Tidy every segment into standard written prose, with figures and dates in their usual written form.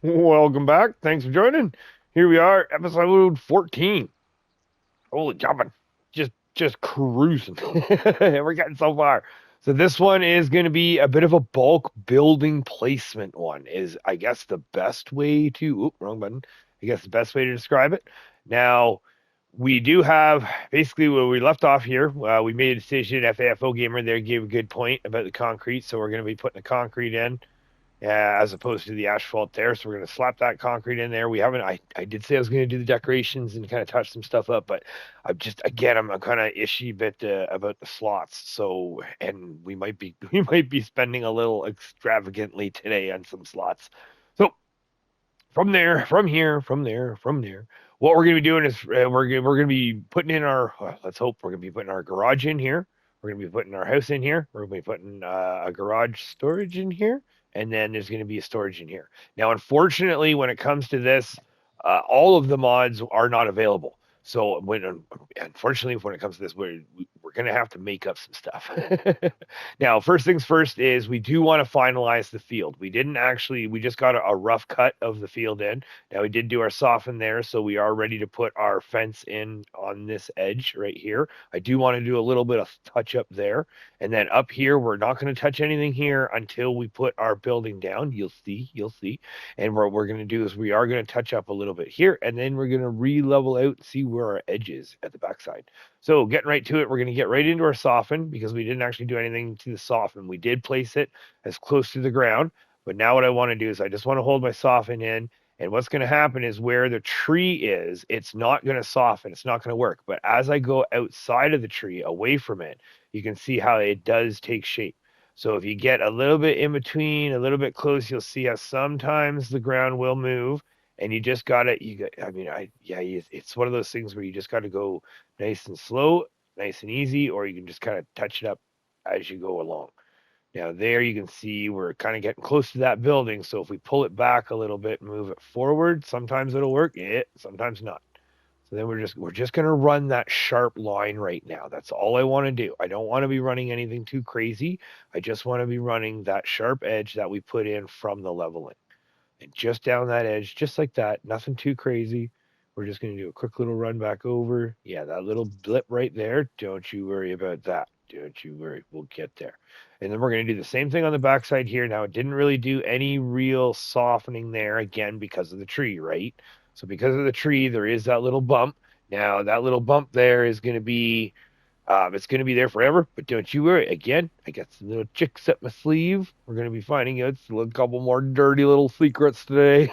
Welcome back. Thanks for joining. Here we are, episode 14. Holy jumping. Just cruising. We're getting so far. So this one is going to be a bit of a bulk building placement one is I guess the best way to wrong button. I guess the best way to describe it. Now, we do have basically where we left off here. We made a decision. FAFO Gamer there gave a good point about the concrete, so we're going to be putting the concrete in as opposed to the asphalt there. So we're going to slap that concrete in there. We haven't. I did say I was going to do the decorations and kind of touch some stuff up, but I'm just again I'm kind of ishy bit about the slots. So and we might be spending a little extravagantly today on some slots. So from there, from here, from there, from there. What we're going to be doing is we're going to be putting in our. Let's hope we're going to be putting our garage in here. We're going to be putting our house in here. We're going to be putting a garage storage in here, and then there's going to be a storage in here. Now, unfortunately, when it comes to this, all of the mods are not available. So unfortunately, when it comes to this, we're going to have to make up some stuff. Now, first things first is we do want to finalize the field. We just got a rough cut of the field in. Now, we did do our soften there, so we are ready to put our fence in on this edge right here. I do want to do a little bit of touch up there. And then up here, we're not going to touch anything here until we put our building down. You'll see. And what we're going to do is we are going to touch up a little bit here, and then we're going to re-level out and see where our edge is at the backside. So getting right to it, we're going to get right into our soften because we didn't actually do anything to the soften. We did place it as close to the ground, but now what I want to do is I just want to hold my soften in, and what's going to happen is where the tree is, it's not going to soften. It's not going to work. But as I go outside of the tree, away from it, you can see how it does take shape. So if you get a little bit in between, a little bit close, you'll see how sometimes the ground will move, and you just got to, it's one of those things where you just got to go nice and slow, nice and easy, or you can just kind of touch it up as you go along. Now there you can see we're kind of getting close to that building. So if we pull it back a little bit and move it forward, sometimes it'll work. Yeah, sometimes not. So then we're just gonna run that sharp line right now. That's all I want to do. I don't want to be running anything too crazy. I just want to be running that sharp edge that we put in from the leveling. And just down that edge, just like that, nothing too crazy. We're just going to do a quick little run back over. Yeah, that little blip right there. Don't you worry about that. Don't you worry. We'll get there. And then we're going to do the same thing on the backside here. Now, it didn't really do any real softening there, again, because of the tree, right? So because of the tree, there is that little bump. Now, that little bump there is going to be it's going to be there forever, but don't you worry. Again, I got some little tricks up my sleeve. We're going to be finding out a couple more dirty little secrets today.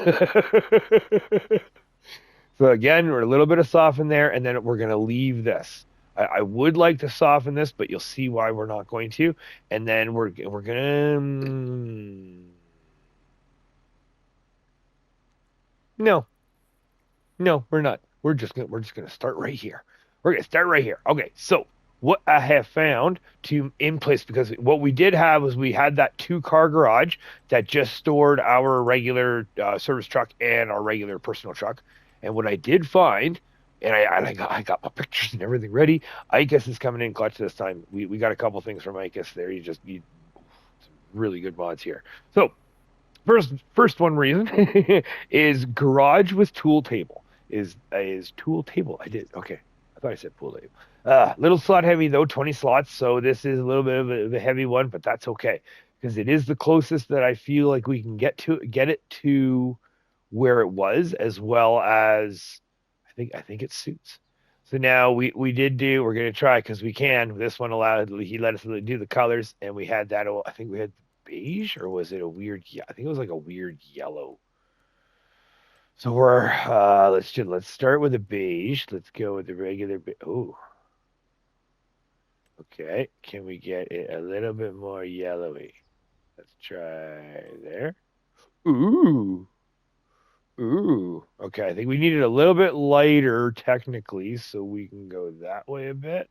So again, we're a little bit of soften there, and then we're going to leave this. I would like to soften this, but you'll see why we're not going to. And then we're gonna no, no, we're not. We're just gonna start right here. We're gonna start right here. Okay, so what I have found to in place because what we did have was we had that two-car garage that just stored our regular service truck and our regular personal truck. And what I did find, and I got my pictures and everything ready. Ikas is coming in clutch this time. We got a couple things from Ikas there. You just need some really good mods here. So first one reason is garage with tool table is tool table. I did okay. I thought I said pool table. Little slot heavy though, 20 slots. So this is a little bit of a heavy one, but that's okay because it is the closest that I feel like we can get it to where it was, as well as I think it suits. So now we did do. We're gonna try because we can. This one allowed. He let us do the colors, and we had that. I think we had beige, or was it a weird? Yeah, I think it was like a weird yellow. So let's start with a beige. Let's go with the regular. Oh, okay. Can we get it a little bit more yellowy? Let's try there. Ooh, ooh. Okay, I think we need it a little bit lighter technically, so we can go that way a bit.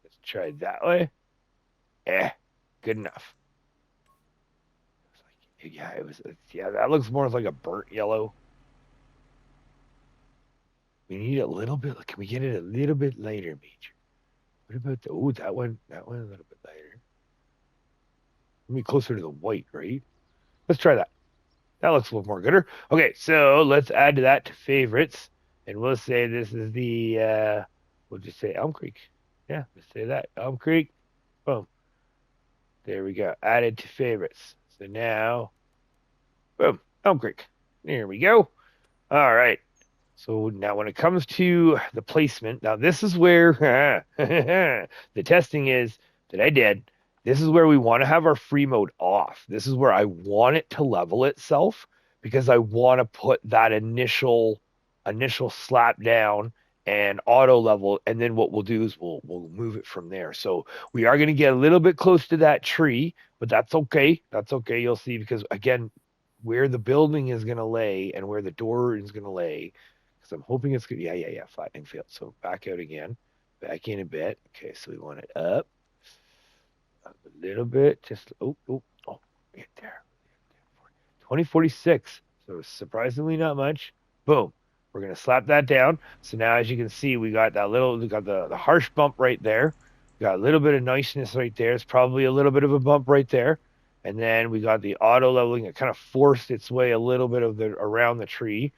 Let's try that way. Eh, good enough. Yeah, yeah, that looks more like a burnt yellow. We need a little bit. Can we get it a little bit lighter, Major? What about that one a little bit lighter. Let me closer to the white, right? Let's try that. That looks a little more gooder. Okay, so let's add to that to favorites. And we'll say this is the, we'll just say Elmcreek. Yeah, let's say that. Elmcreek. Boom. There we go. Added to favorites. So now, boom, Elmcreek. There we go. All right. So now when it comes to the placement, now this is where the testing is that I did. This is where we want to have our free mode off. This is where I want it to level itself because I want to put that initial slap down and auto level, and then what we'll do is we'll move it from there. So we are going to get a little bit close to that tree, but that's okay. That's okay. You'll see because again, where the building is going to lay and where the door is going to lay, because I'm hoping it's good. Yeah. Flattening field. So back out again, back in a bit. Okay, so we want it up a little bit. Just get there. 2046. So surprisingly not much. Boom. We're gonna slap that down. So now, as you can see, we got the harsh bump right there. We got a little bit of niceness right there. It's probably a little bit of a bump right there. And then we got the auto leveling. It kind of forced its way a little bit of the around the tree.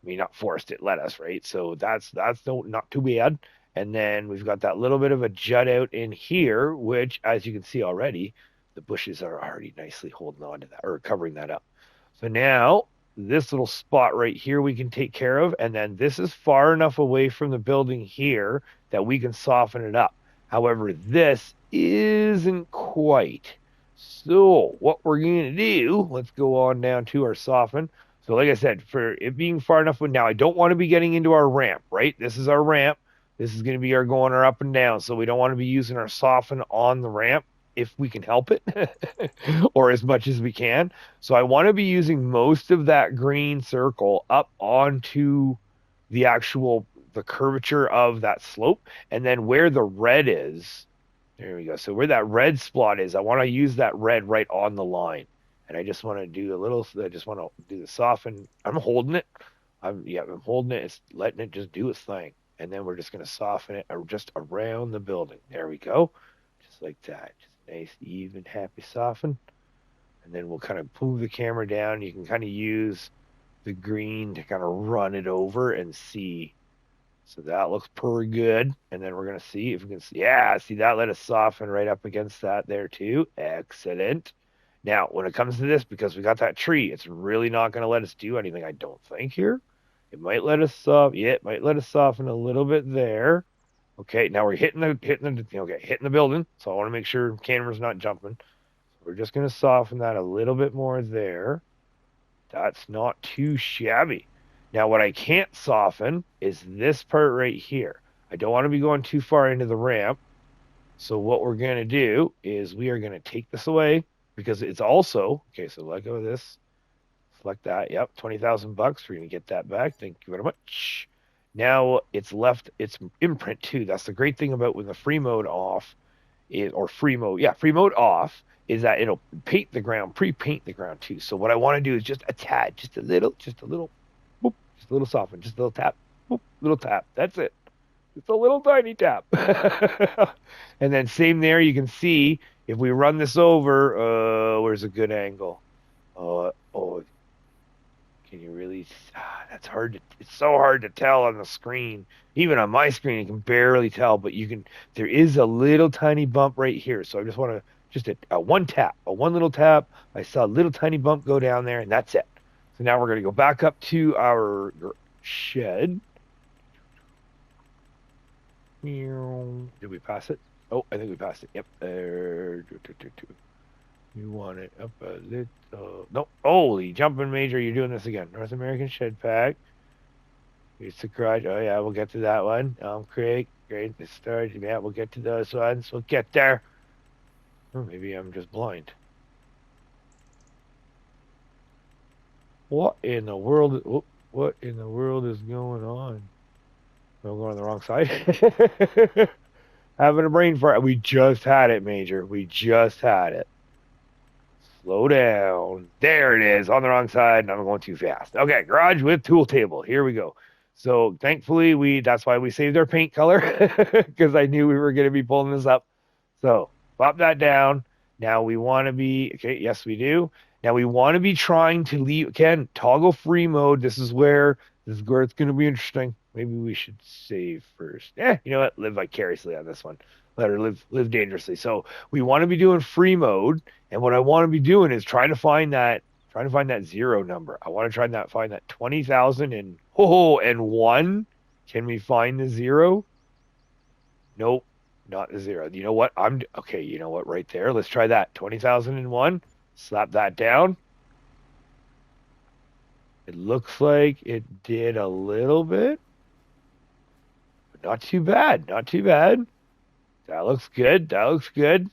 I mean, not forced it, let us, right? So that's not too bad. And then we've got that little bit of a jut out in here, which, as you can see already, the bushes are already nicely holding on to that or covering that up. So now this little spot right here we can take care of, and then this is far enough away from the building here that we can soften it up. However, this isn't quite. So what we're going to do, let's go on down to our soften. So like I said, for it being far enough, now I don't want to be getting into our ramp, right? This is our ramp. This is going to be our going our up and down. So we don't want to be using our soften on the ramp if we can help it or as much as we can. So I want to be using most of that green circle up onto the curvature of that slope. And then where the red is, there we go. So where that red spot is, I want to use that red right on the line. And I just want to do I just want to do the soften. I'm holding it. I'm holding it. It's letting it just do its thing. And then we're just going to soften it just around the building. There we go. Just like that. Just nice, even, happy soften. And then we'll kind of move the camera down. You can kind of use the green to kind of run it over and see. So that looks pretty good. And then we're going to see if we can see. Yeah, see that let us soften right up against that there too. Excellent. Now, when it comes to this, because we got that tree, it's really not going to let us do anything, I don't think, here. It might let us soften. Yeah, it might let us soften a little bit there. Okay, now we're hitting the building. So I want to make sure camera's not jumping. We're just going to soften that a little bit more there. That's not too shabby. Now, what I can't soften is this part right here. I don't want to be going too far into the ramp. So what we're going to do is we are going to take this away because it's also, okay, so let go of this. Select that. Yep, 20,000 bucks. We're going to get that back. Thank you very much. Now it's left its imprint too. That's the great thing about when the free mode off free mode off is that it'll paint the ground, pre-paint the ground too. So what I want to do is just a tad, just a little, boop, just a little soften, just a little tap, boop, little tap. That's it. It's a little tiny tap. And then same there, you can see if we run this over, where's a good angle? Can you really? That's hard. It's so hard to tell on the screen. Even on my screen, you can barely tell. But you can. There is a little tiny bump right here. So I just want to just a one tap, a one little tap. I saw a little tiny bump go down there, and that's it. So now we're going to go back up to our shed. Did we pass it? Oh, I think we passed it. Yep. There. You want it up a little. No. Holy jumping major. You're doing this again. North American Shed Pack. Here's the garage. Oh, yeah. We'll get to that one. Elmcreek. Great. The storage. Yeah, we'll get to those ones. We'll get there. Or maybe I'm just blind. What in the world? What in the world is going on? Am I going on the wrong side? Having a brain fart. We just had it, Major. We just had it. Slow down. There it is. On the wrong side, and I'm going too fast. Okay, garage with tool table. Here we go. So thankfully, that's why we saved our paint color, because I knew we were going to be pulling this up. So pop that down. Now we want to be, okay, yes, we do. Now we want to be trying to leave, again, toggle free mode. This is where it's going to be interesting. Maybe we should save first. You know what? Live vicariously on this one. Let her live dangerously. So we want to be doing free mode, and what I want to be doing is trying to find that zero number. I want to try to find that 20,000 and one. Can we find the zero? Nope, not the zero. You know what? Okay. You know what? Right there. Let's try that. 20,001. Slap that down. It looks like it did a little bit. But not too bad. Not too bad. That looks good. That looks good.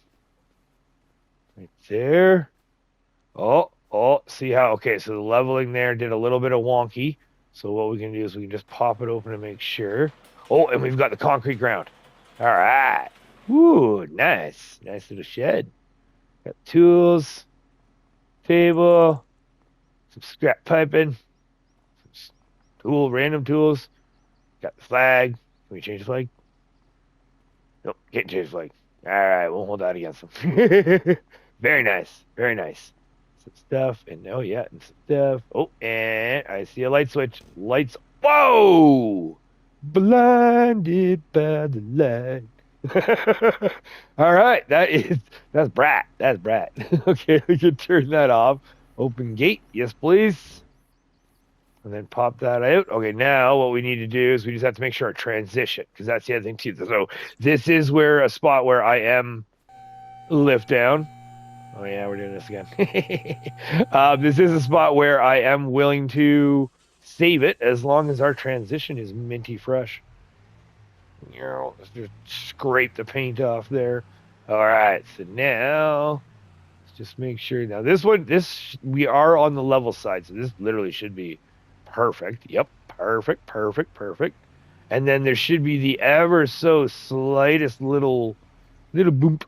Right there. Oh, see how, okay, so the leveling there did a little bit of wonky. So what we can do is we can just pop it open to make sure. Oh, and we've got the concrete ground. All right. Woo, nice. Nice little shed. Got tools, table, some scrap piping, some random tools. Got the flag. Can we change the flag? Nope, can't change the flag. All right, we'll hold that against them. Very nice. Very nice. Some stuff, and oh yeah, and some stuff. Oh, and I see a light switch. Lights. Whoa! Blinded by the light. All right, that's Brat. That's Brat. Okay, we can turn that off. Open gate, yes please. And then pop that out. Okay, now what we need to do is we just have to make sure our transition, because that's the other thing too. So this is where a spot where I am lift down. Oh yeah, we're doing this again. This is a spot where I am willing to save it as long as our transition is minty fresh. You know, let's just scrape the paint off there. All right, so now let's just make sure. Now we are on the level side, so this literally should be perfect. Yep, perfect. And then there should be the ever so slightest little boomp.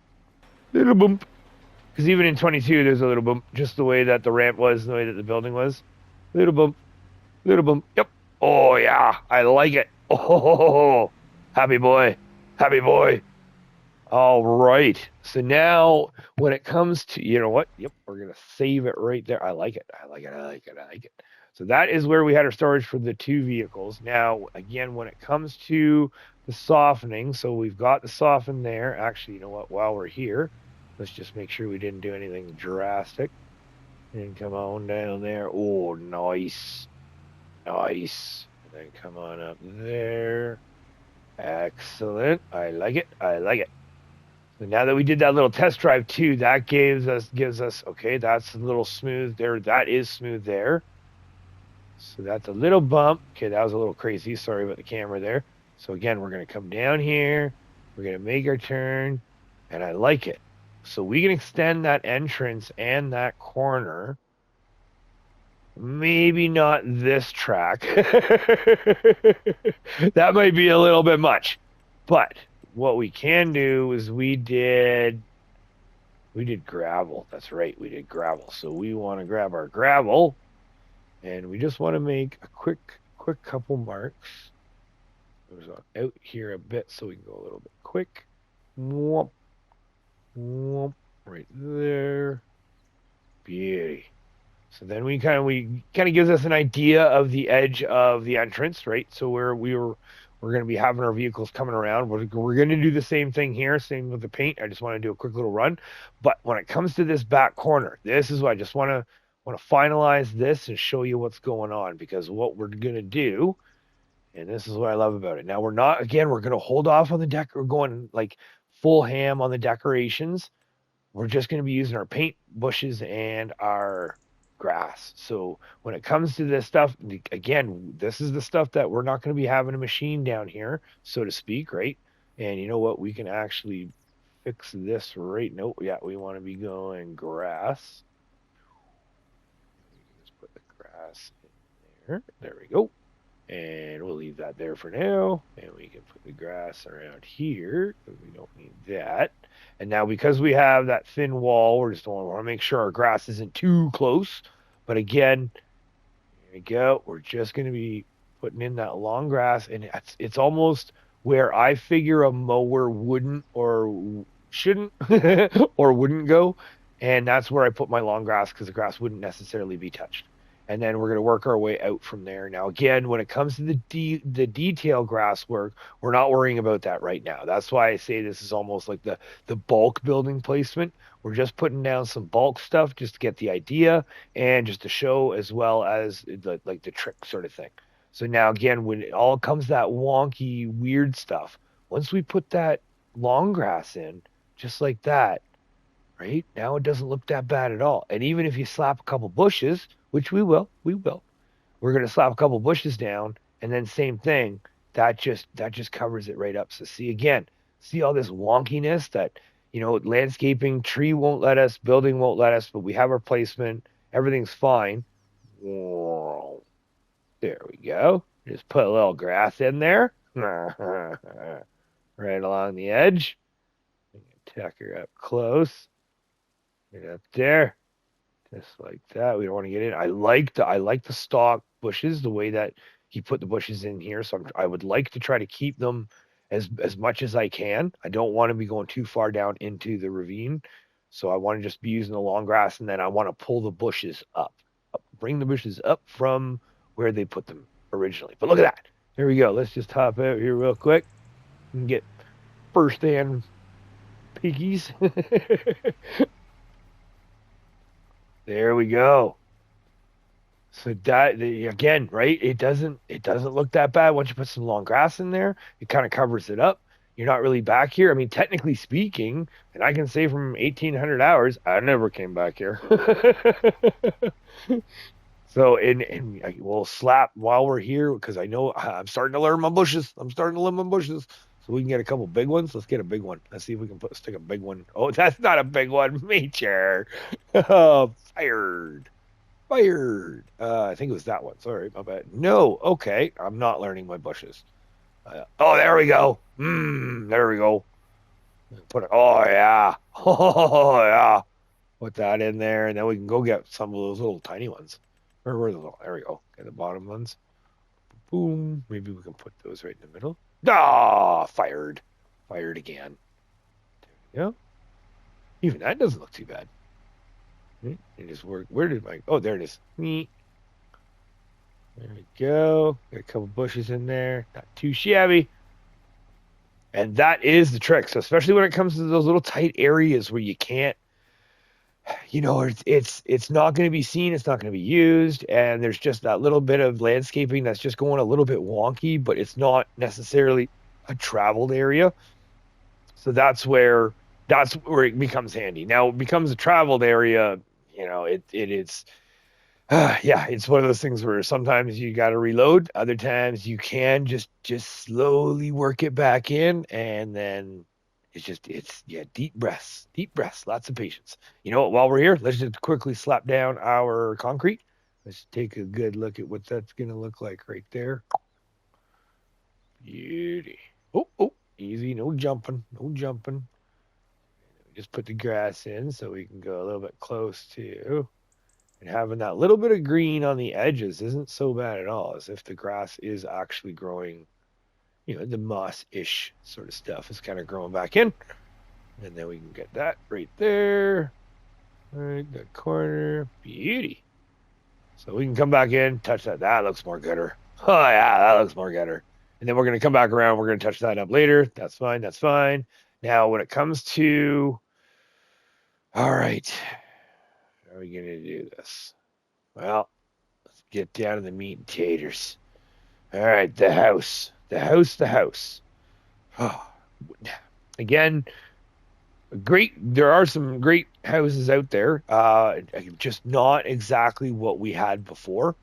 Because even in 22, there's a little bump, just the way that the ramp was, the way that the building was. Little bump. Yep. Oh, yeah. I like it. Oh, happy boy. All right. So now, when it comes to, you know what? Yep, we're going to save it right there. I like it. So that is where we had our storage for the two vehicles. Now, again, when it comes to the softening, so we've got the soften there. Actually, you know what? While we're here, let's just make sure we didn't do anything drastic. And come on down there. Oh, nice. And then come on up there. Excellent. I like it. So now that we did that little test drive too, that gives us, okay, that's a little smooth there. That is smooth there. So that's a little bump. Okay, that was a little crazy. Sorry about the camera there. So again, we're going to come down here. We're going to make our turn. And I like it. So we can extend that entrance and that corner. Maybe not this track. That might be a little bit much. But what we can do is we did gravel. That's right, we did gravel. So we want to grab our gravel, and we just want to make a quick couple marks. There's out here a bit so we can go a little bit quick. Whoop. Right there. Beauty. So then we kind of gives us an idea of the edge of the entrance, right? So we're going to be having our vehicles coming around. We're going to do the same thing here, same with the paint. I just want to do a quick little run. But when it comes to this back corner, this is what I just want to finalize this and show you what's going on, because what we're going to do, and this is what I love about it. Now we're going to hold off on the deck. We're going like full ham on the decorations. We're just going to be using our paint bushes and our grass. So when it comes to this stuff, again, this is the stuff that we're not going to be having a machine down here, so to speak, right? And you know what? We can actually fix this right. Nope. Yeah, we want to be going grass. Just put the grass in there. There we go. And we'll leave that there for now. And we can put the grass around here, because we don't need that. And now, because we have that thin wall, we want to make sure our grass isn't too close. But again, here we go. We're just going to be putting in that long grass. And it's almost where I figure a mower wouldn't or shouldn't or wouldn't go. And that's where I put my long grass because the grass wouldn't necessarily be touched. And then we're going to work our way out from there. Now, again, when it comes to the detail grass work, we're not worrying about that right now. That's why I say this is almost like the bulk building placement. We're just putting down some bulk stuff just to get the idea and just to show as well as the trick sort of thing. So now again, when it all comes to that wonky, weird stuff, once we put that long grass in, just like that, right? Now it doesn't look that bad at all. And even if you slap a couple bushes, which we will, we're gonna slap a couple bushes down, and then same thing, that just covers it right up. So see again, see all this wonkiness that landscaping, tree won't let us, building won't let us, but we have our placement, everything's fine. Whoa. There we go. Just put a little grass in there. Right along the edge. Tuck her up close. Right up there. Just like that. We don't want to get in. I like the stock bushes, the way that he put the bushes in here. So I would like to try to keep them as much as I can. I don't want to be going too far down into the ravine. So I want to just be using the long grass, and then I want to pull the bushes up, bring the bushes up from where they put them originally. But look at that. There we go. Let's just hop out here real quick and get first-hand piggies. There we go. So that again, right? It doesn't look that bad once you put some long grass in there. It kind of covers it up. You're not really back here. I mean, technically speaking, and I can say from 1800 hours, I never came back here. So, and we'll slap while we're here because I know I'm starting to learn my bushes. I'm starting to learn my bushes. So we can get a couple big ones. Let's get a big one. Let's see if we can stick a big one. Oh, that's not a big one. Nature. Oh, fired. Fired. I think it was that one. Sorry, my bad. No. Okay. I'm not learning my bushes. Oh, there we go. There we go. Put it. Oh, yeah. Oh, yeah. Put that in there, and then we can go get some of those little tiny ones. Where are those? There we go. Get the bottom ones. Boom. Maybe we can put those right in the middle. Ah, fired. Fired again. There we go. Even that doesn't look too bad. It just worked. Where did my... Oh, there it is. There we go. Got a couple bushes in there. Not too shabby. And that is the trick. So especially when it comes to those little tight areas where you can't, it's not going to be seen, it's not going to be used, and there's just that little bit of landscaping that's just going a little bit wonky, but it's not necessarily a traveled area. So that's where it becomes handy. Now it becomes a traveled area, it's yeah, it's one of those things where sometimes you got to reload, other times you can just slowly work it back in, and then deep breaths, lots of patience. You know what? While we're here, let's just quickly slap down our concrete. Let's take a good look at what that's gonna look like right there. Beauty. Oh, easy, no jumping, no jumping. Just put the grass in so we can go a little bit close to. And having that little bit of green on the edges isn't so bad at all, as if the grass is actually growing, the moss-ish sort of stuff is kind of growing back in. And then we can get that right there. Right, the corner. Beauty. So we can come back in, touch that. That looks more gooder. Oh, yeah, that looks more gooder. And then we're going to come back around. We're going to touch that up later. That's fine. That's fine. Now, when it comes to... All right. How are we going to do this? Well, let's get down to the meat and taters. All right, the house. The house. Oh, again, there are some great houses out there. Just not exactly what we had before.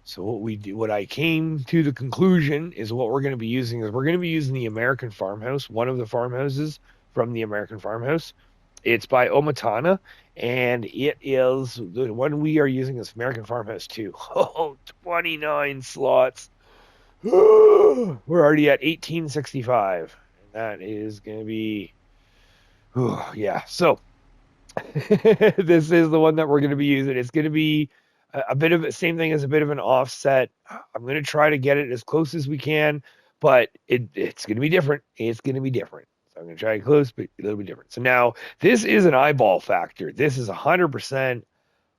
So what I came to the conclusion is what we're going to be using is we're going to be using the American Farmhouse, one of the farmhouses from the American Farmhouse. It's by OmaTana, and it is the one we are using is American Farmhouse 2. Oh, 29 slots. We're already at 1865. And that is going to be... yeah, so this is the one that we're going to be using. It's going to be a bit of the same thing as a bit of an offset. I'm going to try to get it as close as we can, but it's going to be different. It's going to be different. So I'm going to try it close, but a little bit different. So now this is an eyeball factor. This is 100%.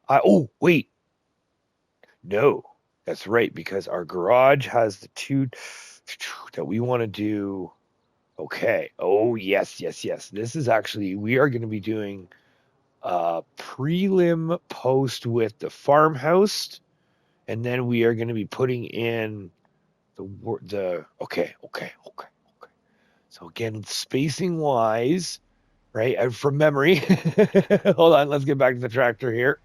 Oh, wait. No, that's right, because our garage has the two that we want to do. Okay. Oh, yes, yes, yes. This is actually, we are going to be doing a prelim post with the farmhouse, and then we are going to be putting in okay. So again, spacing wise, right? From memory. Hold on, let's get back to the tractor here.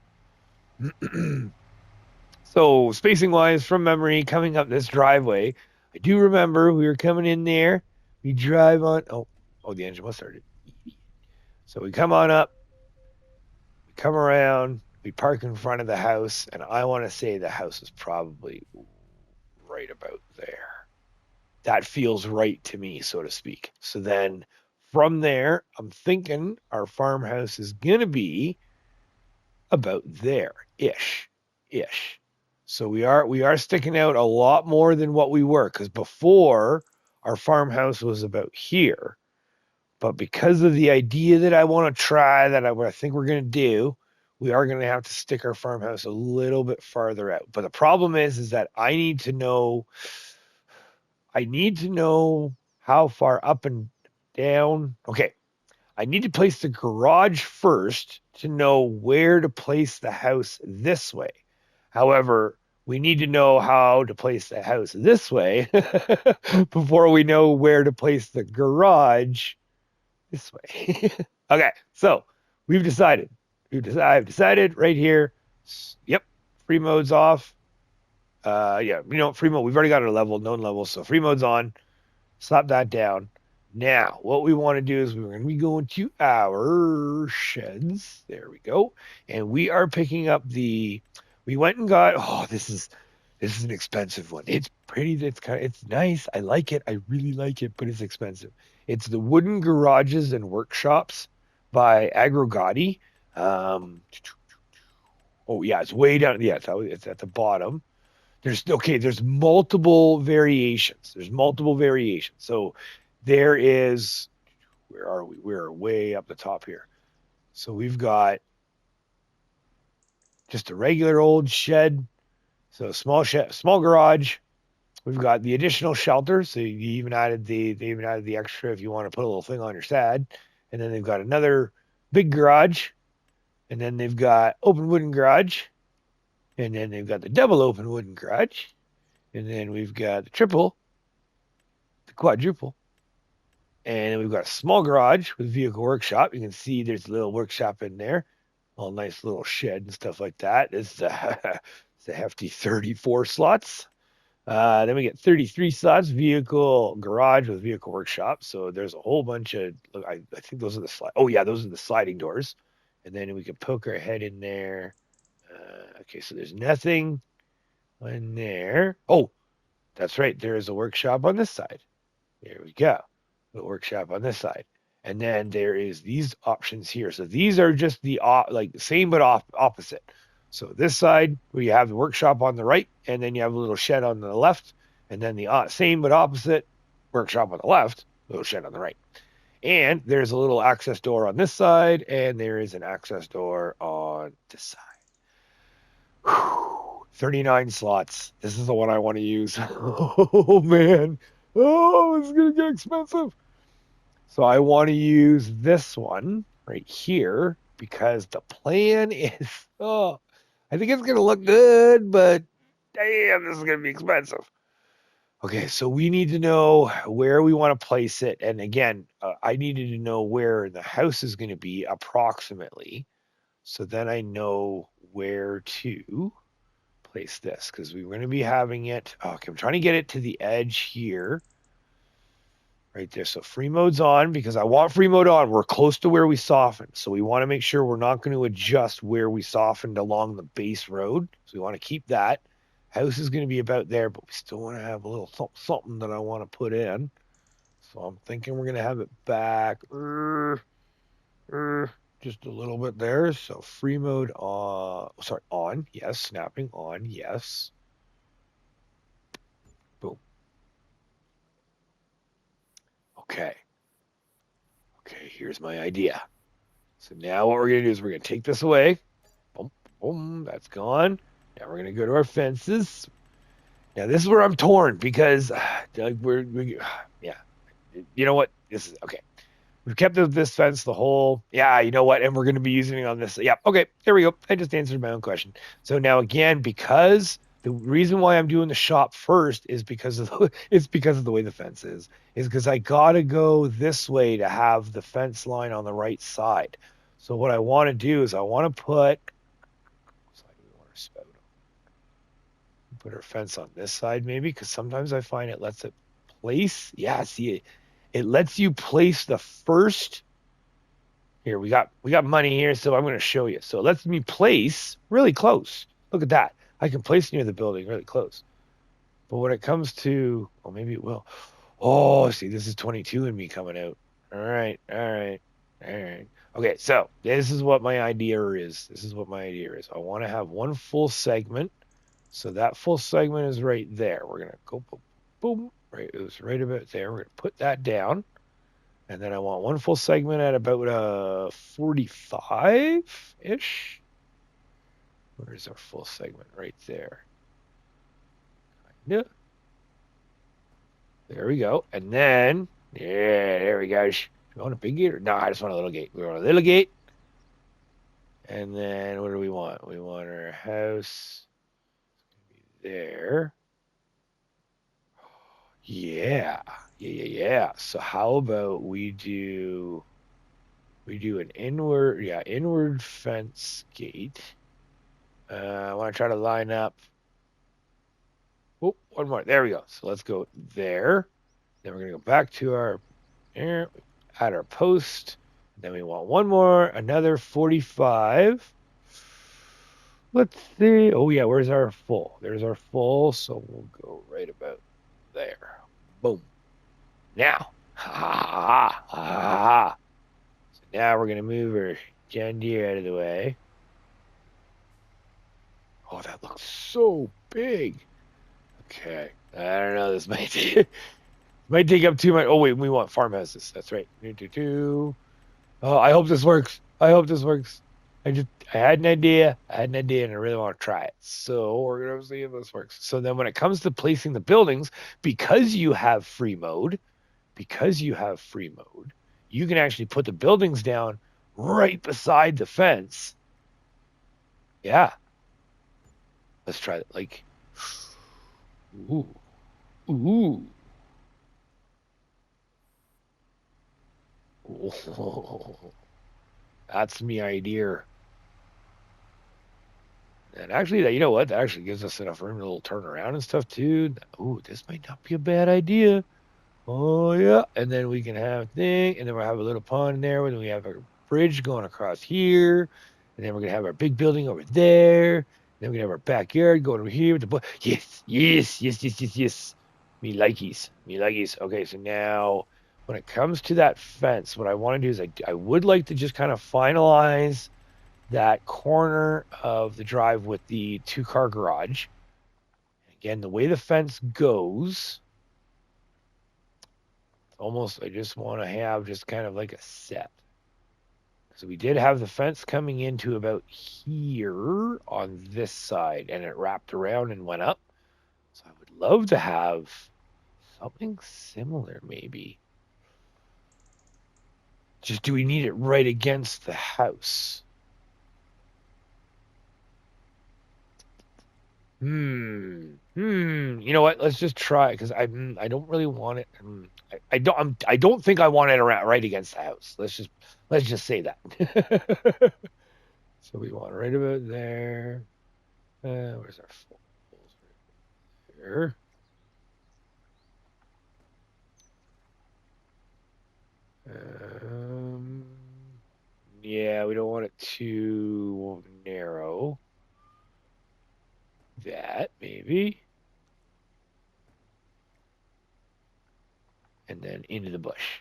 So spacing wise, from memory, coming up this driveway, I do remember we were coming in there. We drive on. Oh, the engine was started. So we come on up, we come around, we park in front of the house, and I want to say the house is probably right about there. That feels right to me, so to speak. So then from there, I'm thinking our farmhouse is going to be about there ish. So we are sticking out a lot more than what we were, because before our farmhouse was about here. But because of the idea that I want to try, that I think we're going to do, we are going to have to stick our farmhouse a little bit farther out. But the problem is that I need to know how far up and down. Okay, I need to place the garage first to know where to place the house this way. However, we need to know how to place the house this way before we know where to place the garage this way. Okay, so I've decided right here. Yep, free mode's off. Yeah, free mode. We've already got our known level, so free mode's on. Slap that down. Now, what we want to do is we're going to be going to our sheds. There we go. And we are picking up we went and got, this is an expensive one. It's pretty, it's nice. I like it. I really like it, but it's expensive. It's the Wooden Garages and Workshops by Agrogaatti. Oh yeah, it's way down. Yeah, it's at the bottom. There's multiple variations. So there is, where are we? We're way up the top here. So we've got just a regular old shed. So small shed, small garage. We've got the additional shelter. So they even added the extra if you want to put a little thing on your side. And then they've got another big garage. And then they've got open wooden garage. And then they've got the double open wooden garage. And then we've got the triple, the quadruple. And then we've got a small garage with vehicle workshop. You can see there's a little workshop in there. All nice little shed and stuff like that. It's a hefty 34 slots. Then we get 33 slots, vehicle garage with vehicle workshop. So there's a whole bunch of, I think those are those are the sliding doors. And then we can poke our head in there. Okay, so there's nothing in there. Oh, that's right. There is a workshop on this side. There we go. The workshop on this side. And then there is these options here. So these are just the same but opposite. So this side where you have the workshop on the right, and then you have a little shed on the left, and then the same but opposite workshop on the left, little shed on the right. And there's a little access door on this side, and there is an access door on this side. Whew, 39 slots. This is the one I want to use. Oh, man. Oh, it's going to get expensive. So I want to use this one right here because the plan is, I think it's going to look good, but damn, this is going to be expensive. Okay, so we need to know where we want to place it. And again, I needed to know where the house is going to be approximately. So then I know where to place this because we're going to be having it. Okay, I'm trying to get it to the edge here. Right there. So free mode's on because I want free mode on. We're close to where we softened. So we want to make sure we're not going to adjust where we softened along the base road. So we want to keep that. House is going to be about there, but we still want to have a little something that I want to put in. So I'm thinking we're going to have it back just a little bit there. So free mode on. Yes. Snapping on. Yes. Boom. Okay. Okay, here's my idea. So now what we're going to do is we're going to take this away. Boom, boom, that's gone. Now we're going to go to our fences. Now this is where I'm torn because yeah. You know what? This is okay. We've kept this fence the whole, yeah, you know what? And we're going to be using it on this. Yeah, okay, there we go. I just answered my own question. So now again, because the reason why I'm doing the shop first is because of it's because of the way the fence is because I gotta go this way to have the fence line on the right side. So what I want to do is I want to put our fence on this side maybe because sometimes I find it lets it place. Yeah, see it lets you place the first. Here we got money here, so I'm going to show you. So it lets me place really close. Look at that. I can place near the building really close. But when it comes to, well, maybe it will. Oh, see, this is 22 in me coming out. All right. Okay, so this is what my idea is. I want to have one full segment. So that full segment is right there. We're going to go boom, boom, right. It was right about there. We're going to put that down. And then I want one full segment at about 45-ish. Where's our full segment? Right there. Yeah. There we go. And then, yeah, there we go. Do you want a big gate? No, I just want a little gate. We want a little gate. And then what do we want? We want our house there. Yeah. So how about we do an inward fence gate. I want to try to line up. Oh, one more. There we go. So let's go there. Then we're going to go back to our add our post. Then we want one more, another 45. Let's see. Oh yeah, where's our full? There's our full. So we'll go right about there. Boom. Now. So now we're going to move our John Deere out of the way. Oh, that looks so big. Okay. I don't know. This might take up too much. Oh, wait. We want farmhouses. That's right. Oh, I hope this works. I had an idea. And I really want to try it. So we're going to see if this works. So then when it comes to placing the buildings, because you have free mode, you can actually put the buildings down right beside the fence. Yeah. Let's try it. Like, ooh. Oh, that's me idea. And actually, you know what? That actually gives us enough room to little turn around and stuff too. Ooh, this might not be a bad idea. Oh yeah, and then we can have a thing, and then we'll have a little pond there, and then we have a bridge going across here, and then we're gonna have our big building over there. Then we're gonna have our backyard going over here with the yes. Me likeys. Okay, so now when it comes to that fence, what I want to do is I would like to just kind of finalize that corner of the drive with the 2-car garage. Again, the way the fence goes, almost I just want to have just kind of like a set. So we did have the fence coming into about here on this side, and it wrapped around and went up. So I would love to have something similar, maybe. Just do we need it right against the house? You know what? Let's just try because I don't really want it. I don't think I want it around right against the house. Let's just say that. So we want right about there. Where's our fulls? Right there. Yeah, we don't want it too narrow. That maybe. And then into the bush.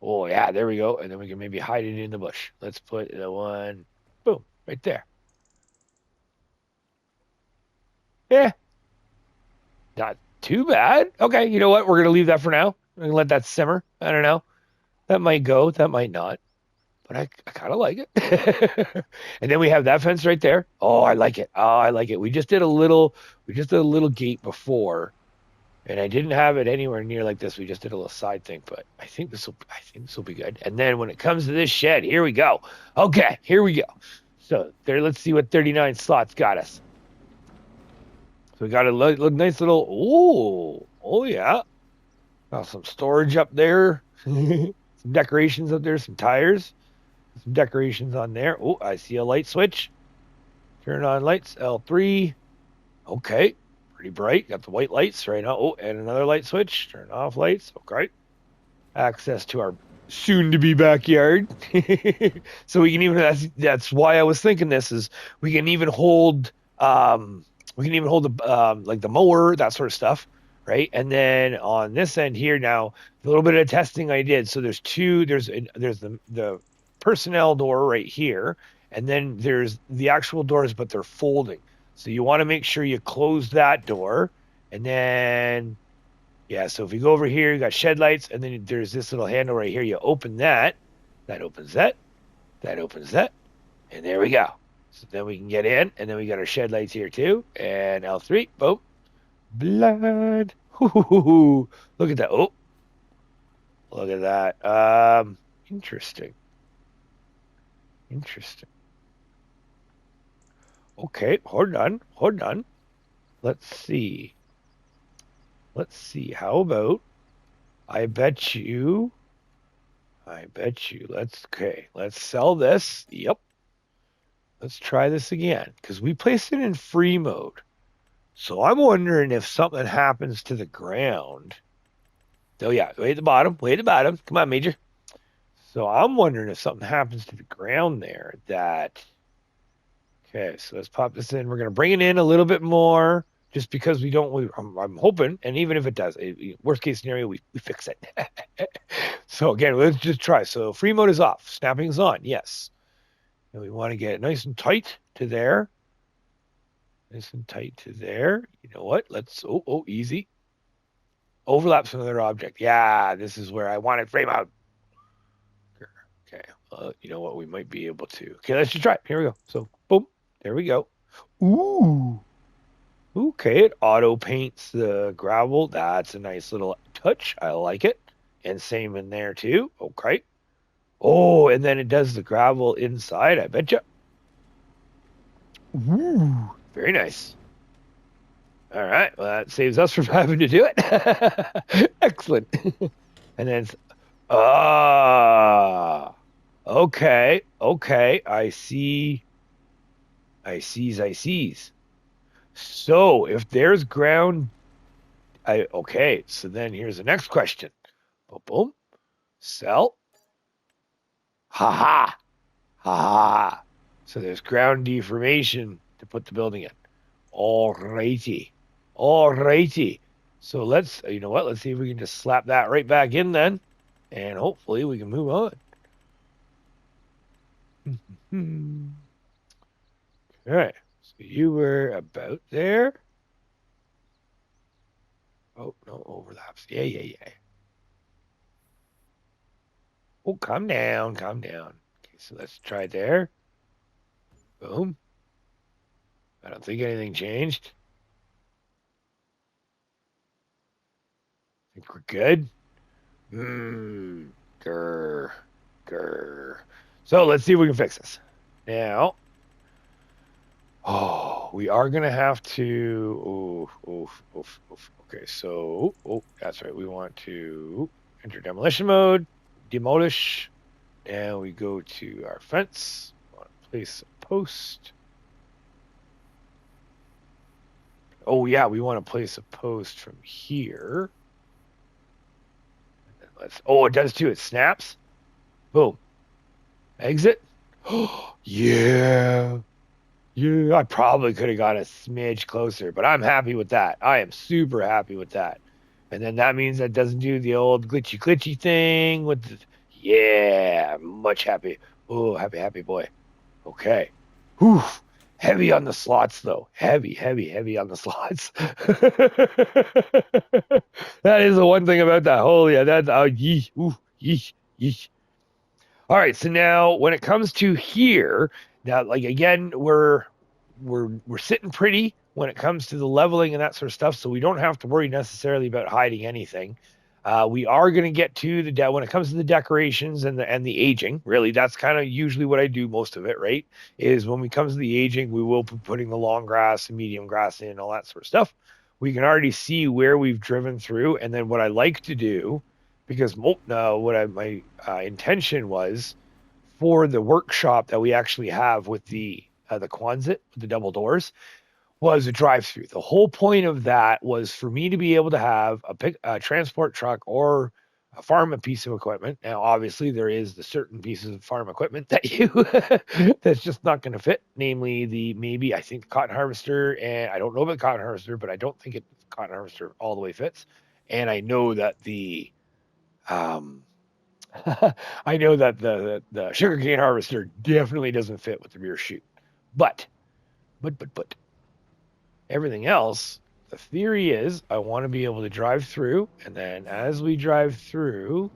Oh yeah, there we go. And then we can maybe hide it in the bush. Let's put the one, boom, right there. Yeah. Not too bad. Okay, you know what? We're gonna leave that for now. We're gonna let that simmer. I don't know. That might go, that might not. But I kind of like it. And then we have that fence right there. Oh, I like it. Oh, I like it. We just did a little gate before, and I didn't have it anywhere near like this. We just did a little side thing, but I think this will be good. And then when it comes to this shed, here we go. Okay, here we go. So there, let's see what 39 slots got us. So we got a nice little. Oh yeah, got some storage up there. Some decorations up there. Some tires. Some decorations on there. Oh, I see a light switch. Turn on lights. L3. Okay. Pretty bright. Got the white lights right now. Oh, and another light switch. Turn off lights. Okay. Access to our soon-to-be backyard. So we can even. That's why I was thinking this is we can even hold. We can even hold the like the mower, that sort of stuff, right? And then on this end here now, a little bit of testing I did. So there's two. There's the personnel door right here, and then there's the actual doors, but they're folding. So you want to make sure you close that door, and then yeah. So if you go over here, you got shed lights, and then there's this little handle right here. You open that, that opens that, that opens that, and there we go. So then we can get in, and then we got our shed lights here too, and L3, boom, blood. Ooh, look at that. Oh, look at that. Interesting. Interesting. Okay, hold on. Let's see. How about I bet you. Let's sell this. Yep. Let's try this again because we placed it in free mode. So I'm wondering if something happens to the ground. Oh yeah, way at the bottom. Come on, Major. So I'm wondering if something happens to the ground there that. Okay, so let's pop this in. We're going to bring it in a little bit more just because I'm hoping, and even if it does, worst case scenario, we fix it. So again, let's just try. So free mode is off. Snapping is on. Yes. And we want to get it nice and tight to there. Nice and tight to there. You know what? Let's, easy. Overlaps with another object. Yeah, this is where I want it frame out. Okay, you know what? We might be able to. Okay, let's just try it. Here we go. So, boom. There we go. Ooh. Okay, it auto paints the gravel. That's a nice little touch. I like it. And same in there too. Okay. Oh, and then it does the gravel inside, I betcha. Ooh, very nice. All right, well, that saves us from having to do it. Excellent. And then, okay, I see. I sees. So if there's ground, okay. So then here's the next question. Boom, boom. Sell. Ha ha. So there's ground deformation to put the building in. Alrighty. So let's, you know what? Let's see if we can just slap that right back in then, and hopefully we can move on. All right. So you were about there. Oh, no overlaps. Yeah. Oh, calm down. Okay, so let's try there. Boom. I don't think anything changed. I think we're good. Grr. So let's see if we can fix this. Now, we are going to have to... Okay, so... that's right. We want to enter demolition mode, demolish, and we go to our fence. We want to place a post. Oh, yeah, we want to place a post from here. It does too. It snaps. Boom. Exit. Yeah. I probably could have got a smidge closer, but I'm happy with that. I am super happy with that. And then that means that doesn't do the old glitchy thing with the, yeah, I'm much happy. Oh, happy boy. Okay. Whew. Heavy on the slots, though. Heavy on the slots. That is the one thing about that. Holy, that, yee. Yeesh. All right, so now when it comes to here, now like again, we're sitting pretty when it comes to the leveling and that sort of stuff, so we don't have to worry necessarily about hiding anything. We are going to get to when it comes to the decorations and the aging. Really, that's kind of usually what I do most of it. Right, is when we comes to the aging, we will be putting the long grass and medium grass in, all that sort of stuff. We can already see where we've driven through, and then what I like to do, because my intention was for the workshop that we actually have with the Quonset with the double doors was a drive-through. The whole point of that was for me to be able to have a transport truck or a farm piece of equipment. Now, obviously, there is the certain pieces of farm equipment that you that's just not going to fit. Namely, maybe I think the cotton harvester, and I don't know about cotton harvester, but I don't think cotton harvester all the way fits. And I know that um, I know that the sugarcane harvester definitely doesn't fit with the rear chute. But but everything else, the theory is I want to be able to drive through, and then as we drive through,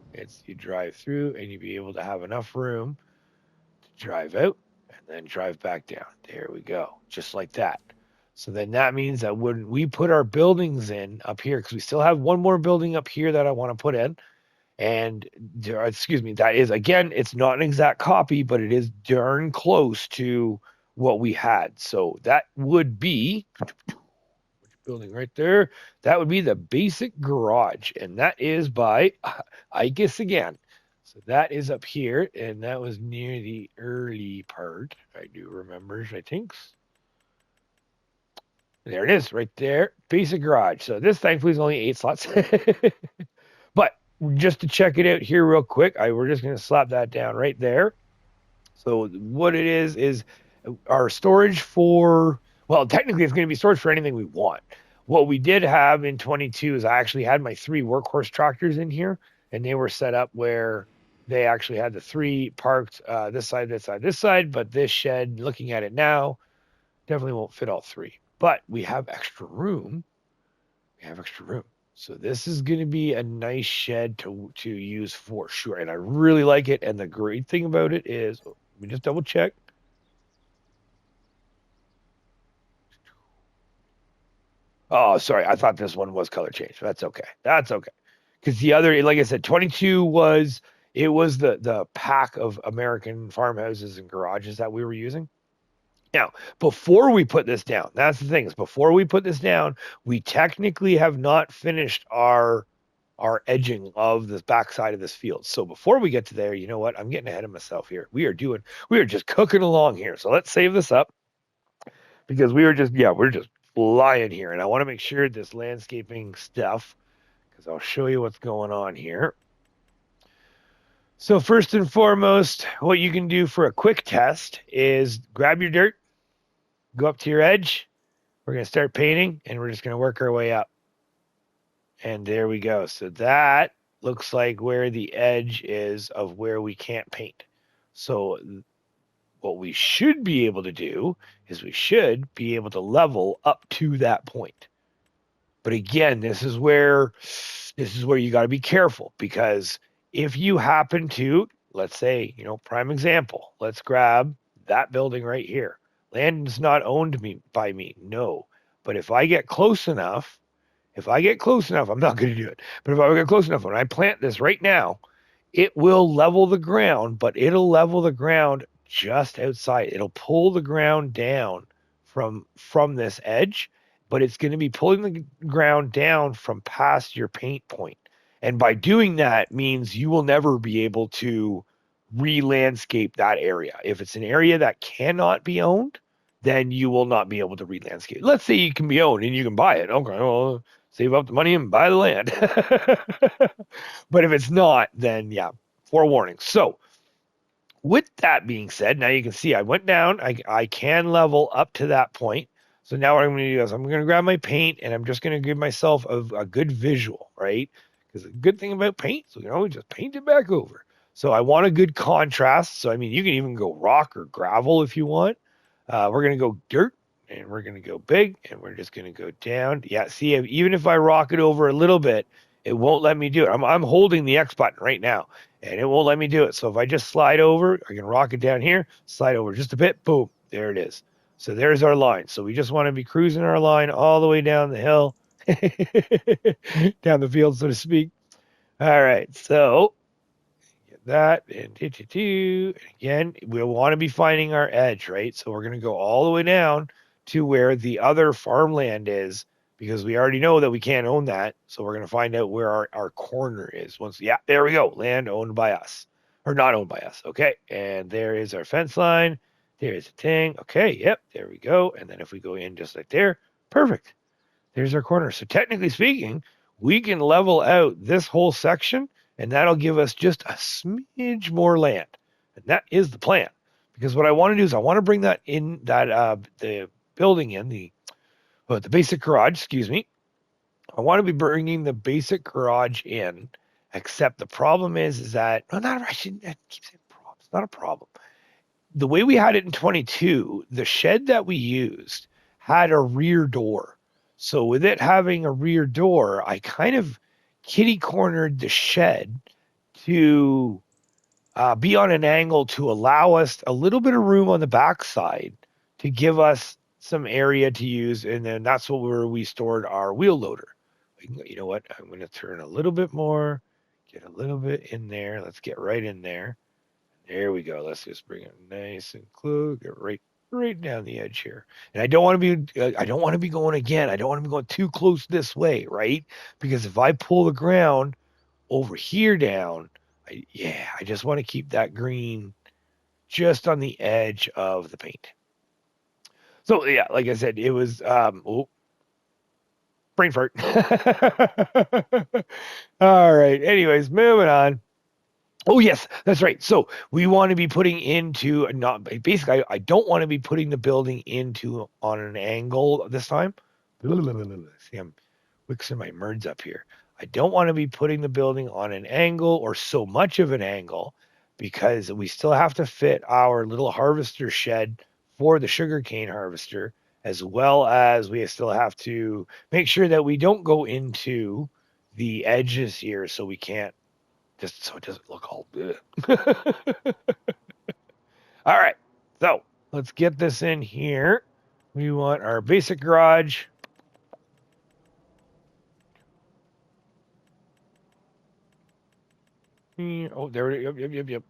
you drive through and you be able to have enough room to drive out and then drive back down. There we go. Just like that. So then that means that when we put our buildings in up here, because we still have one more building up here that I want to put in, and excuse me, that is again, it's not an exact copy, but it is darn close to what we had. So that would be building right there. That would be the basic garage, and that is by ikas again. So that is up here, and that was near the early part. I do remember, I think. There it is, right there. Basic garage. So this thankfully is only 8 slots. But just to check it out here real quick, we're just going to slap that down right there. So what it is our storage for, well, technically it's going to be storage for anything we want. What we did have in 22 is I actually had my 3 workhorse tractors in here, and they were set up where they actually had the 3 parked this side, this side, this side, but this shed, looking at it now, definitely won't fit all 3. But we have extra room. We have extra room. So this is going to be a nice shed to use for sure. And I really like it. And the great thing about it is, let me just double check. Oh, sorry. I thought this one was color changed. That's okay. That's okay. Because the other, like I said, 22 was the pack of American farmhouses and garages that we were using. Now, before we put this down, that's the thing is before we put this down, we technically have not finished our edging of this backside of this field. So before we get to there, you know what? I'm getting ahead of myself here. We are just cooking along here. So let's save this up because we're just flying here. And I want to make sure this landscaping stuff, because I'll show you what's going on here. So first and foremost, what you can do for a quick test is grab your dirt, go up to your edge. We're going to start painting, and we're just going to work our way up. And there we go. So that looks like where the edge is of where we can't paint. So what we should be able to do is we should be able to level up to that point. But again, this is where you got to be careful, because if you happen to, let's say, prime example, let's grab that building right here. Land is not owned by me, no. But if I get close enough, I'm not going to do it. But if I get close enough, when I plant this right now, it will level the ground, but it'll level the ground just outside. It'll pull the ground down from this edge, but it's going to be pulling the ground down from past your paint point. And by doing that means you will never be able to re-landscape that area. If it's an area that cannot be owned, then you will not be able to re-landscape. Let's say you can be owned and you can buy it. Okay, well, save up the money and buy the land. But if it's not, then yeah, forewarning. So with that being said, now you can see I went down. I can level up to that point. So now what I'm going to do is I'm going to grab my paint and I'm just going to give myself a good visual, right? Because the good thing about paint is we can always just paint it back over. So I want a good contrast. So, I mean, you can even go rock or gravel if you want. We're going to go dirt, and we're going to go big, and we're just going to go down. Yeah, see, even if I rock it over a little bit, it won't let me do it. I'm holding the X button right now, and it won't let me do it. So if I just slide over, I can rock it down here, slide over just a bit, boom, there it is. So there's our line. So we just want to be cruising our line all the way down the hill, down the field, so to speak. All right, so get that, and again, we'll want to be finding our edge, right? So we're going to go all the way down to where the other farmland is, because we already know that we can't own that. So we're going to find out where our corner is. Yeah, there we go. Land owned by us, or not owned by us. Okay, and there is our fence line. There's a thing. Okay, yep, there we go. And then if we go in just like there, perfect. There's our corner. So technically speaking, we can level out this whole section, and that'll give us just a smidge more land. And that is the plan. Because what I want to do is I want to bring that in, that the building in, the basic garage, excuse me. I want to be bringing the basic garage in, except the problem is that, well, not, I shouldn't I keep saying problem. It's not a problem. The way we had it in 22, the shed that we used had a rear door. So with it having a rear door, I kind of kitty cornered the shed to be on an angle to allow us a little bit of room on the backside to give us some area to use. And then that's where we stored our wheel loader. You know what? I'm going to turn a little bit more, get a little bit in there. Let's get right in there. There we go. Let's just bring it nice and close. Get right down the edge here. And I don't want to be going again. I don't want to be going too close this way, right? Because if I pull the ground over here down, I just want to keep that green just on the edge of the paint. So yeah, like I said, it was brain fart. All right. Anyways, moving on. Oh yes, that's right. So we want to be putting into not basically. I don't want to be putting the building into on an angle this time. See, I'm mixing my merds up here. I don't want to be putting the building on an angle or so much of an angle, because we still have to fit our little harvester shed for the sugarcane harvester, as well as we still have to make sure that we don't go into the edges here, so we can't, just so it doesn't look all good. All right, so let's get this in here. We want our basic garage. Oh, there it is. Yep.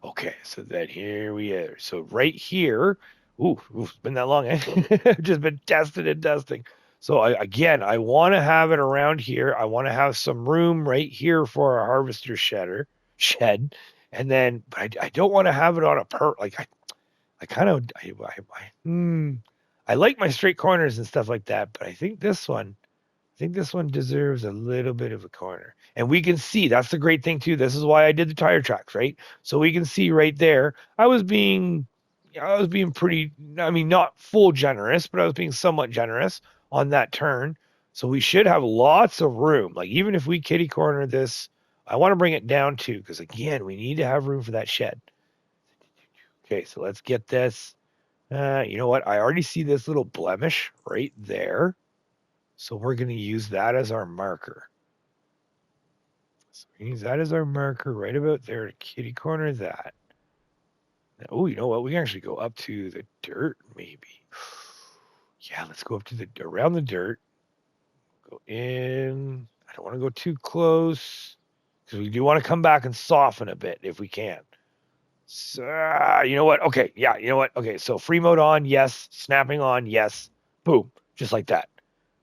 Okay, so then here we are. So right here, it's been that long. I've just been testing and testing. So I want to have it around here. I want to have some room right here for a harvester shed, and then I don't want to have it on a like I kind of I like my straight corners and stuff like that, but I think this one deserves a little bit of a corner. And we can see, that's the great thing too. This is why I did the tire tracks, right? So we can see right there. I was being pretty, I mean, not full generous, but I was being somewhat generous on that turn. So we should have lots of room. Like even if we kitty corner this, I want to bring it down too, because again, we need to have room for that shed. Okay, so let's get this. You know what? I already see this little blemish right there. So we're going to use that as our marker. So we use that as our marker right about there to kitty corner that. Oh, you know what? We can actually go up to the dirt, maybe. Yeah, let's go up to around the dirt. Go in. I don't want to go too close, because we do want to come back and soften a bit if we can. So, you know what? Okay, yeah, you know what? Okay, so free mode on, yes. Snapping on, yes. Boom, just like that.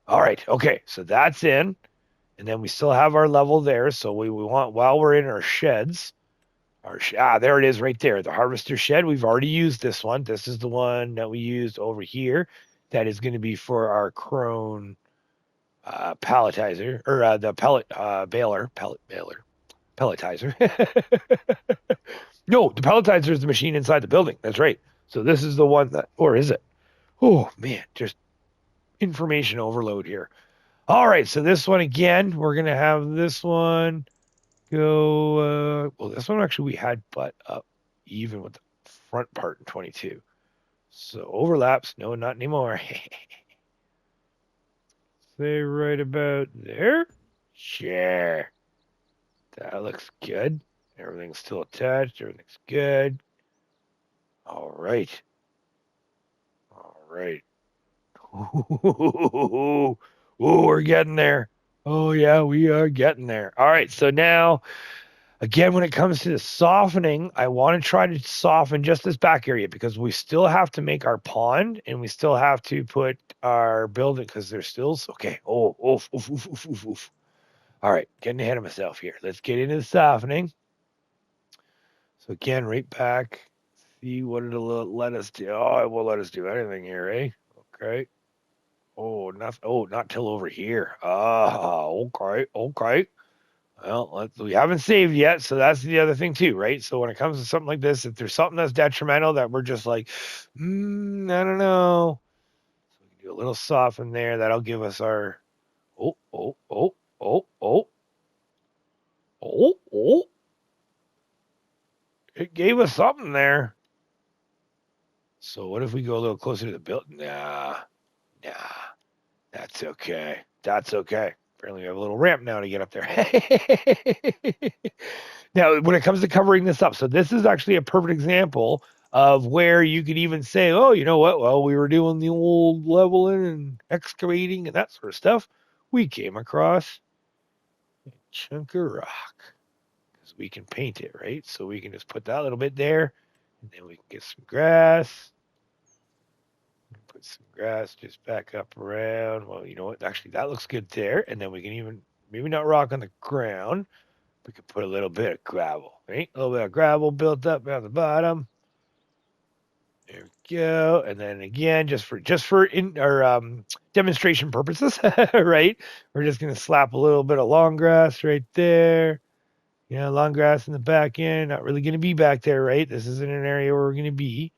All right, okay, so that's in. And then we still have our level there. So we want, while we're in our sheds, there it is right there. The harvester shed. We've already used this one. This is the one that we used over here. That is going to be for our crone palletizer, or the pellet baler, pelletizer. No, the pelletizer is the machine inside the building. That's right. So this is the one that, or is it? Oh man, just information overload here. All right, so this one again, we're gonna have this one go. Well, this one actually we had butt up even with the front part in 22. So overlaps, no, not anymore. Say right about there. Sure. That looks good. Everything's still attached. Everything's good. All right. All right. Ooh, we're getting there. Oh, yeah, we are getting there. All right. So now, again, when it comes to the softening, I want to try to soften just this back area because we still have to make our pond and we still have to put our building because there's still okay. Oh, oof, oof, oof, oof, oof, oof. All right, getting ahead of myself here. Let's get into the softening. So again, right back. See what it'll let us do. Oh, it won't let us do anything here, eh? Okay. Not till over here. Ah, okay, okay. Well, we haven't saved yet, so that's the other thing too, right? So when it comes to something like this, if there's something that's detrimental that we're just like, I don't know. So we can do a little soften there. That'll give us our oh, oh, oh, oh, oh, oh, oh. It gave us something there. So what if we go a little closer to the building? Nah, that's okay. That's okay. Apparently we have a little ramp now to get up there. Now, when it comes to covering this up, so this is actually a perfect example of where you could even say, oh, you know what? Well, we were doing the old leveling and excavating and that sort of stuff. We came across a chunk of rock because we can paint it, right? So we can just put that little bit there and then we can get some grass. Put some grass just back up around. Well, you know what? Actually, that looks good there. And then we can even, maybe not rock on the ground. We could put a little bit of gravel, right? A little bit of gravel built up at the bottom. There we go. And then again, just for in our demonstration purposes, right? We're just gonna slap a little bit of long grass right there. Yeah, long grass in the back end. Not really gonna be back there, right? This isn't an area where we're gonna be.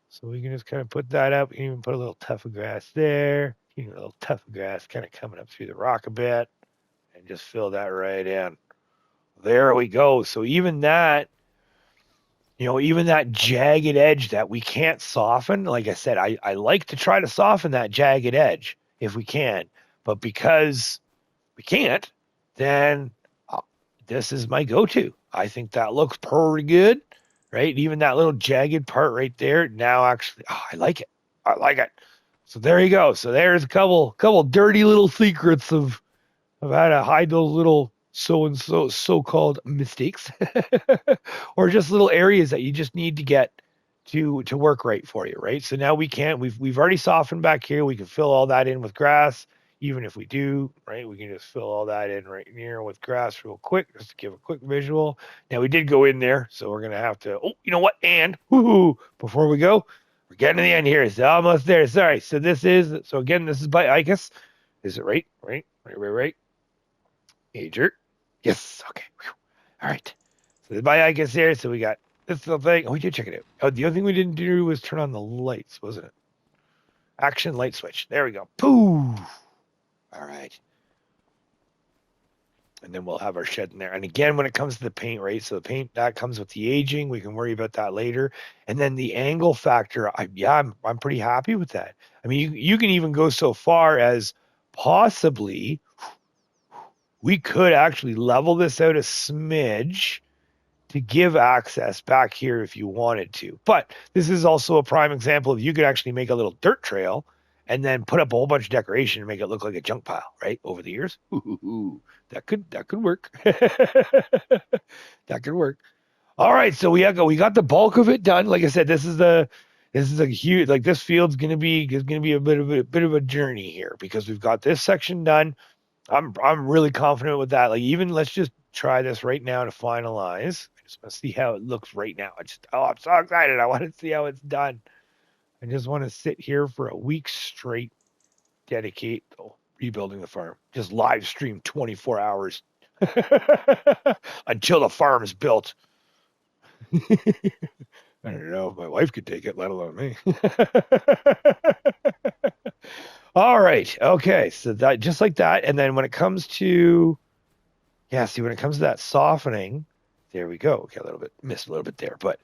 So we can just kind of put that up. We can even put a little tuft of grass there. A little tuft of grass kind of coming up through the rock a bit. And just fill that right in. There we go. So even that, even that jagged edge that we can't soften, like I said, I like to try to soften that jagged edge if we can. But because we can't, then this is my go-to. I think that looks pretty good, right? Even that little jagged part right there. Now, actually, I like it. I like it. So there you go. So there's a couple dirty little secrets of how to hide those little so-called mistakes, or just little areas that you just need to get to work right for you, right? So now we've already softened back here. We can fill all that in with grass. Even if we do, right, we can just fill all that in right here with grass real quick, just to give a quick visual. Now we did go in there, so we're gonna have to. Oh, you know what? And before we go, we're getting to the end here. It's almost there. Sorry. So this is by ikas. Is it right? Right. Major. Yes. Okay. Whew. All right. So the by ikas there. So we got this little thing. Oh, we did check it out. Oh, the only thing we didn't do was turn on the lights, wasn't it? Action light switch. There we go. Poof. All right. And then we'll have our shed in there. And again, when it comes to the paint, right? So the paint that comes with the aging. We can worry about that later. And then the angle factor. I'm pretty happy with that. I mean, you can even go so far as possibly we could actually level this out a smidge to give access back here if you wanted to. But this is also a prime example of you could actually make a little dirt trail and then put up a whole bunch of decoration and make it look like a junk pile, right? Over the years. Ooh, that could work. That could work. All right, so we got the bulk of it done. Like I said, this is a huge, like, this field's gonna be a bit of a journey here because we've got this section done. I'm really confident with that. Like, even let's just try this right now to finalize. I just want to see how it looks right now. I'm so excited. I want to see how it's done. I just want to sit here for a week straight, dedicate rebuilding the farm. Just live stream 24 hours until the farm is built. I don't know if my wife could take it, let alone me. All right. Okay. So that, just like that. And then when it comes to, when it comes to that softening, there we go. Okay. Missed a little bit there, but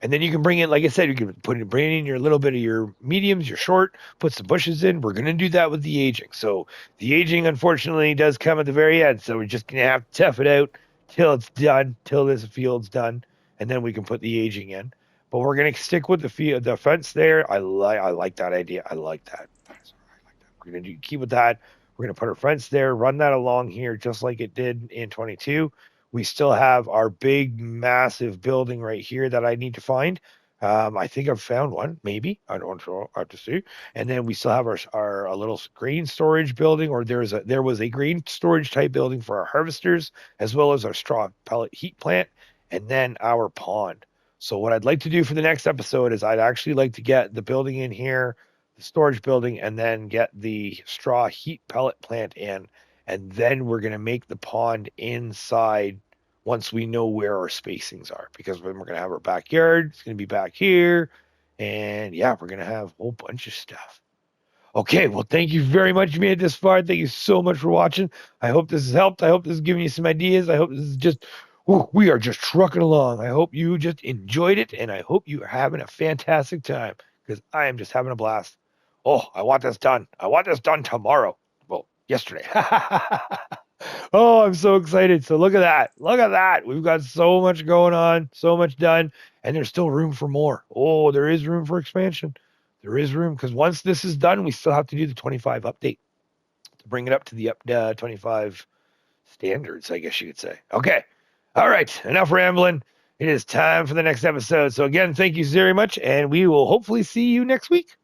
And then you can bring in, like I said, you can bring in your little bit of your mediums, your short, put some bushes in. We're going to do that with the aging. So the aging, unfortunately, does come at the very end. So we're just going to have to tough it out till it's done, till this field's done, and then we can put the aging in. But we're going to stick with the fence there. I like that idea. I like that. We're going to keep with that. We're going to put our fence there, run that along here just like it did in 22. We still have our big, massive building right here that I need to find. I think I've found one, maybe. I don't know. I have to see. And then we still have our a little grain storage building, or there was a grain storage type building for our harvesters, as well as our straw pellet heat plant, and then our pond. So what I'd like to do for the next episode is I'd actually like to get the building in here, the storage building, and then get the straw heat pellet plant in, and then we're going to make the pond inside once we know where our spacings are, because then we're going to have our backyard. It's going to be back here, and yeah, we're going to have a whole bunch of stuff. Okay, well, thank you very much. You made it this far. Thank you so much for watching. I hope this has helped. I hope this is giving you some ideas. I hope this is just, we are just trucking along. I hope you just enjoyed it, and I hope you are having a fantastic time, because I am just having a blast. Oh, I want this done. I want this done tomorrow. Well, yesterday. Oh, I'm so excited. So look at that. Look at that. We've got so much going on, so much done, and there's still room for more. Oh, there is room for expansion. There is room, because once this is done, we still have to do the 25 update to bring it up to the 25 standards, I guess you could say. Okay. All right. Enough rambling. It is time for the next episode. So again, thank you very much, and we will hopefully see you next week.